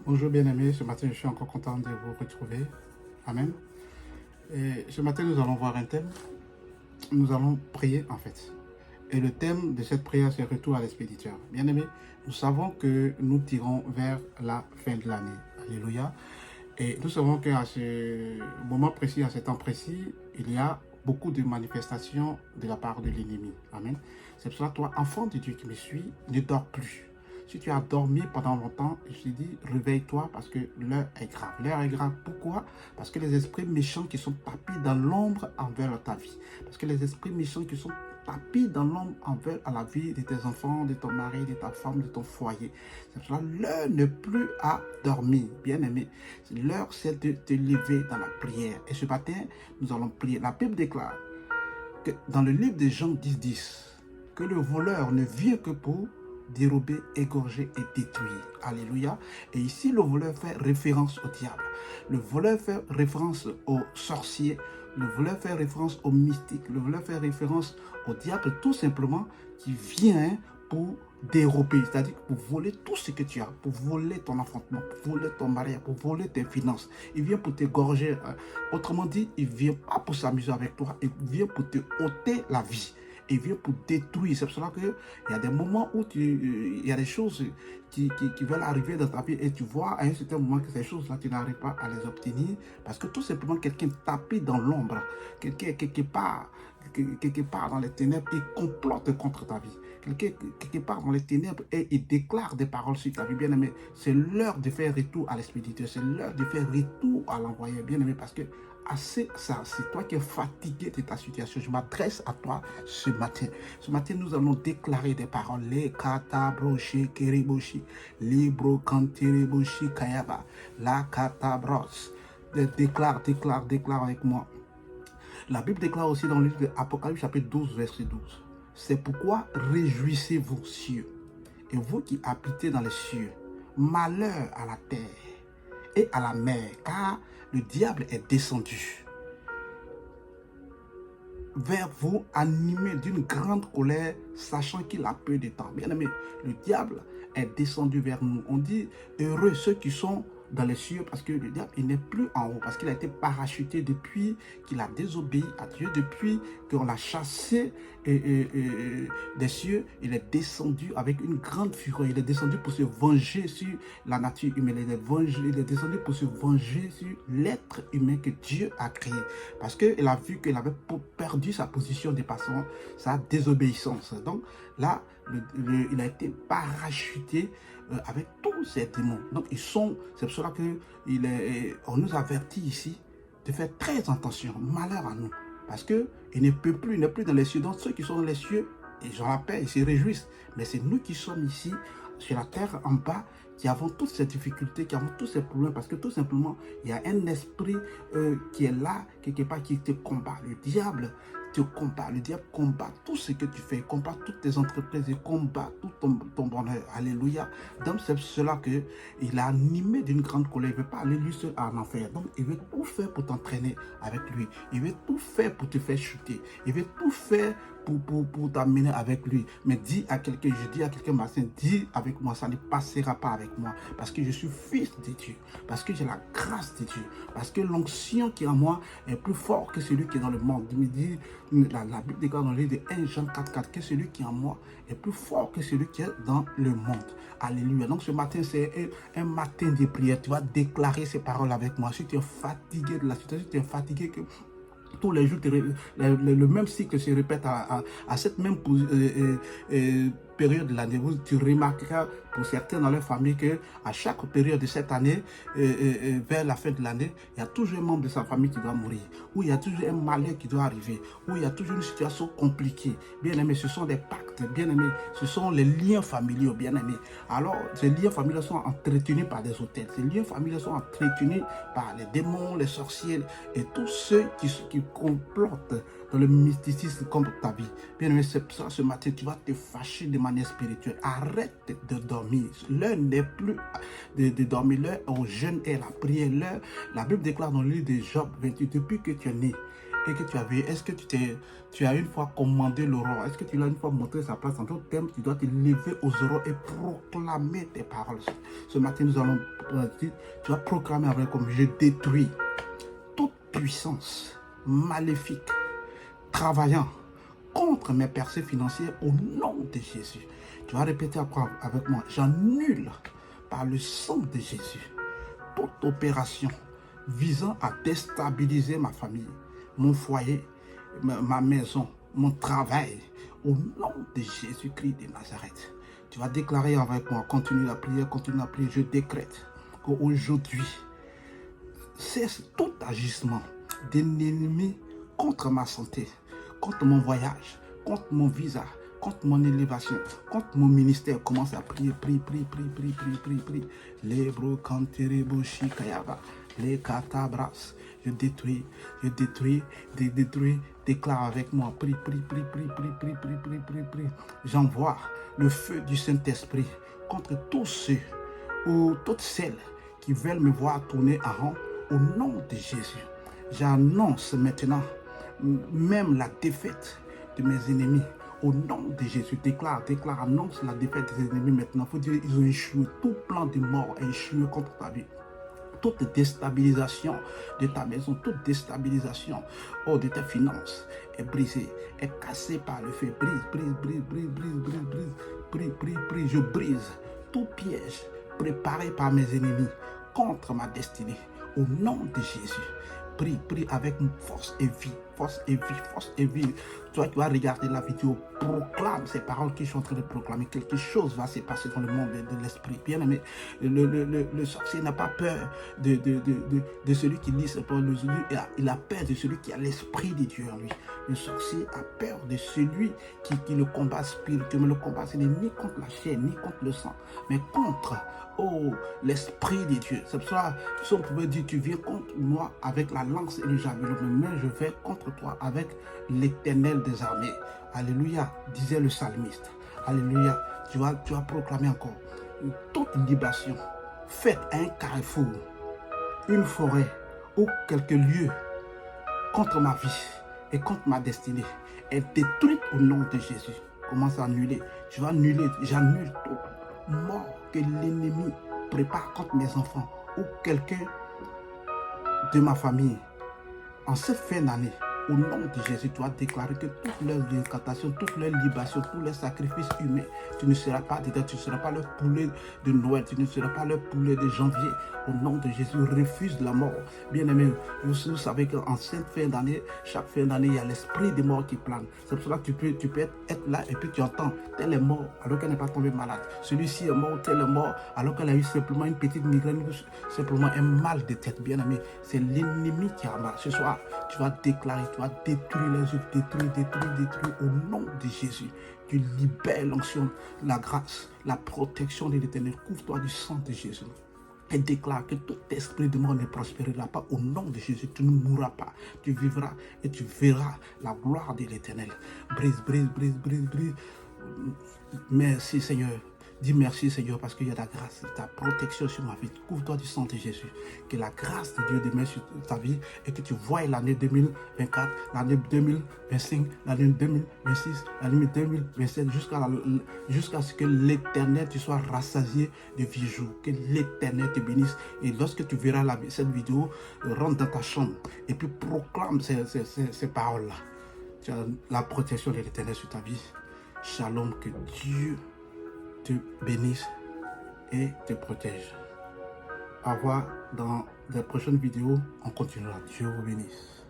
Bonjour bien-aimés, ce matin je suis encore content de vous retrouver. Amen. Et ce matin nous allons voir un thème. Nous allons prier en fait. Et le thème de cette prière c'est retour à l'expéditeur. Bien-aimés, nous savons que nous tirons vers la fin de l'année. Alléluia. Et nous savons qu'à ce moment précis, à ce temps précis, il y a beaucoup de manifestations de la part de l'ennemi. Amen. C'est pour cela, toi, enfant de Dieu qui me suis, ne dors plus. Si tu as dormi pendant longtemps, je te dis, réveille-toi parce que l'heure est grave. L'heure est grave, pourquoi? Parce que les esprits méchants qui sont tapis dans l'ombre envers ta vie. Parce que les esprits méchants qui sont tapis dans l'ombre envers à la vie de tes enfants, de ton mari, de ta femme, de ton foyer. C'est pour cela, l'heure n'est plus à dormir, bien aimé. L'heure, c'est de te lever dans la prière. Et ce matin, nous allons prier. La Bible déclare que dans le livre de Jean 10, que le voleur ne vient que pour dérober, égorger et détruire. Alléluia. Et ici, le voleur fait référence au diable. Le voleur fait référence aux sorciers. Le voleur fait référence aux mystiques. Le voleur fait référence au diable, tout simplement, qui vient pour dérober, c'est-à-dire pour voler tout ce que tu as, pour voler ton enfantement, pour voler ton mariage, pour voler tes finances. Il vient pour t'égorger. Autrement dit, il ne vient pas pour s'amuser avec toi, il vient pour te ôter la vie. Il vient pour détruire. C'est pour cela qu'il y a des moments où il y a des choses qui veulent arriver dans ta vie et tu vois à un certain moment que ces choses-là, tu n'arrives pas à les obtenir parce que tout simplement quelqu'un tapé dans l'ombre, quelqu'un quelque part dans les ténèbres, il complote contre ta vie. Quelqu'un quelque part dans les ténèbres et il déclare des paroles sur ta vie. Bien aimé, c'est l'heure de faire retour à l'expéditeur, c'est l'heure de faire retour à l'envoyé. Bien aimé, parce que assez ça, c'est toi qui es fatigué de ta situation. Je m'adresse à toi ce matin. Ce matin, nous allons déclarer des paroles. Les katabroshi keriboshi, libro kanteriboshi kayaba, la katabros. Déclare avec moi. La Bible déclare aussi dans le livre de Apocalypse chapitre 12, verset 12. C'est pourquoi réjouissez-vous, cieux, et vous qui habitez dans les cieux, malheur à la terre et à la mer, car le diable est descendu vers vous, animé d'une grande colère, sachant qu'il a peu de temps. Bien aimé, le diable est descendu vers nous. On dit heureux ceux qui sont dans les cieux, parce que le diable, il n'est plus en haut, parce qu'il a été parachuté depuis qu'il a désobéi à Dieu, depuis qu'on l'a chassé des cieux. Il est descendu avec une grande fureur. Il est descendu pour se venger sur la nature humaine. Il est descendu pour se venger sur l'être humain que Dieu a créé, parce qu'il a vu qu'il avait perdu sa position de passant sa désobéissance. Donc là, il a été parachuté avec tous ces démons. Donc c'est pour cela qu'on nous avertit ici de faire très attention, malheur à nous, parce qu'il ne peut plus, il n'est plus dans les cieux. Donc ceux qui sont dans les cieux, ils ont la paix, ils se réjouissent. Mais c'est nous qui sommes ici, sur la terre en bas, qui avons toutes ces difficultés, qui avons tous ces problèmes, parce que tout simplement, il y a un esprit qui est là, quelque part, qui te combat. Le diable te combat. Le diable combat tout ce que tu fais, il combat toutes tes entreprises, il combat tout ton bonheur. Alléluia. Donc c'est cela qu'il a animé d'une grande colère. Il ne veut pas aller lui seul en enfer. Donc il veut tout faire pour t'entraîner avec lui. Il veut tout faire pour te faire chuter. Il veut tout faire pour t'amener avec lui. Mais dis à quelqu'un, je dis à quelqu'un, Martin, dis avec moi, ça ne passera pas avec moi. Parce que je suis fils de Dieu. Parce que j'ai la grâce de Dieu. Parce que l'onction qui est en moi est plus fort que celui qui est dans le monde. Il me dit, la Bible déclare dans le livre de 1 Jean 4,4 que celui qui est en moi est plus fort que celui qui est dans le monde. Alléluia. Donc ce matin, c'est un matin de prière. Tu vas déclarer ces paroles avec moi. Si tu es fatigué de la situation, si tu es fatigué que tous les jours, le même cycle se répète à cette même période de l'année. Tu remarqueras pour certains dans leur famille qu'à chaque période de cette année, vers la fin de l'année, il y a toujours un membre de sa famille qui doit mourir, ou il y a toujours un malheur qui doit arriver, ou il y a toujours une situation compliquée. Bien aimé, ce sont des pactes, bien aimé, ce sont les liens familiaux, bien aimé. Alors, ces liens familiaux sont entretenus par des hôtels, ces liens familiaux sont entretenus par les démons, les sorciers et tous ceux qui complotent dans le mysticisme contre ta vie. Bien aimé, c'est pour ça ce matin, tu vas te fâcher de manière spirituelle. Arrête de dormir. L'heure n'est plus de dormir. L'heure au jeûne et la prière. L'heure, la Bible déclare dans le livre de Job 28, depuis que tu es né, et que tu as vu, est-ce que tu as une fois commandé l'aurore? Est-ce que tu l'as une fois montré sa place en ton thème? Tu dois te lever aux aurores et proclamer tes paroles. Ce matin, nous allons, tu vas proclamer avec comme je détruis toute puissance maléfique travaillant contre mes percées financières au nom de Jésus. Tu vas répéter avec moi. J'annule par le sang de Jésus toute opération visant à déstabiliser ma famille, mon foyer, ma maison, mon travail, au nom de Jésus-Christ de Nazareth. Tu vas déclarer avec moi, continue la prière, je décrète qu'aujourd'hui, cesse tout agissement d'un ennemi contre ma santé, contre mon voyage, contre mon visa, contre mon élévation, contre mon ministère. Commence à prier, prie. Les brocanterebo shikayaba, les katabras. Je détruis, déclare avec moi, prie. J'envoie le feu du Saint-Esprit contre tous ceux ou toutes celles qui veulent me voir tourner en rond au nom de Jésus. J'annonce maintenant même la défaite de mes ennemis. Au nom de Jésus, déclare, annonce la défaite des ennemis maintenant. Il faut dire qu'ils ont échoué. Tout plan de mort a échoué contre ta vie. Toute déstabilisation de ta maison, toute déstabilisation de tes finances est brisée, est cassée par le feu. Brise. Je brise tout piège préparé par mes ennemis contre ma destinée. Au nom de Jésus. Prie avec force et vie. Toi, tu vas regarder la vidéo, proclame ces paroles que je suis en train de proclamer. Quelque chose va se passer dans le monde de l'esprit. Bien aimé, le sorcier n'a pas peur de celui qui lit ce parole. Il a peur de celui qui a l'esprit de Dieu en lui. Le sorcier a peur de celui qui le combat spirituellement. Le combat, ce n'est ni contre la chair, ni contre le sang, mais contre l'esprit de Dieu. C'est pour ça, si on pouvait dire, tu viens contre moi avec la lance et le javelot, mais je vais contre toi avec l'Éternel des armées. Alléluia, disait le psalmiste. Alléluia, tu vas proclamer encore. Toute libation faite à un carrefour, une forêt ou quelques lieux contre ma vie et contre ma destinée est détruite au nom de Jésus. Commence à annuler. J'annule toute mort que l'ennemi prépare contre mes enfants ou quelqu'un de ma famille. En cette fin d'année, au nom de Jésus, tu vas déclarer que toutes leurs incantations, toutes leurs libations, tous les sacrifices humains, tu ne seras pas dedans, tu ne seras pas leur poulet de Noël, tu ne seras pas leur poulet de janvier. Au nom de Jésus, refuse la mort. Bien aimé, vous savez qu'en cette fin d'année, chaque fin d'année, il y a l'esprit des morts qui plane. C'est pour cela que tu peux être là et puis tu entends, tel est mort alors qu'elle n'est pas tombée malade. Celui-ci est mort, tel est mort alors qu'elle a eu simplement une petite migraine, simplement un mal de tête. Bien aimé, c'est l'ennemi qui a mal. Ce soir, tu vas déclarer, tu vas détruire les œuvres, détruire au nom de Jésus. Tu libères l'onction, la grâce, la protection de l'Éternel. Couvre-toi du sang de Jésus. Et déclare que tout esprit de mort ne prospérera pas au nom de Jésus. Tu ne mourras pas. Tu vivras et tu verras la gloire de l'Éternel. Brise. Merci Seigneur. Dis merci Seigneur parce qu'il y a ta grâce, ta protection sur ma vie. Couvre-toi du sang de Jésus. Que la grâce de Dieu demeure sur ta vie et que tu voies l'année 2024, l'année 2025, l'année 2026, l'année 2027 jusqu'à ce que l'Éternel tu sois rassasié de vies jours. Que l'Éternel te bénisse. Et lorsque tu verras cette vidéo, rentre dans ta chambre et puis proclame ces paroles-là. Tu as la protection de l'Éternel sur ta vie. Shalom, que Dieu te bénisse et te protège. Au revoir dans les prochaines vidéos. On continuera. Dieu vous bénisse.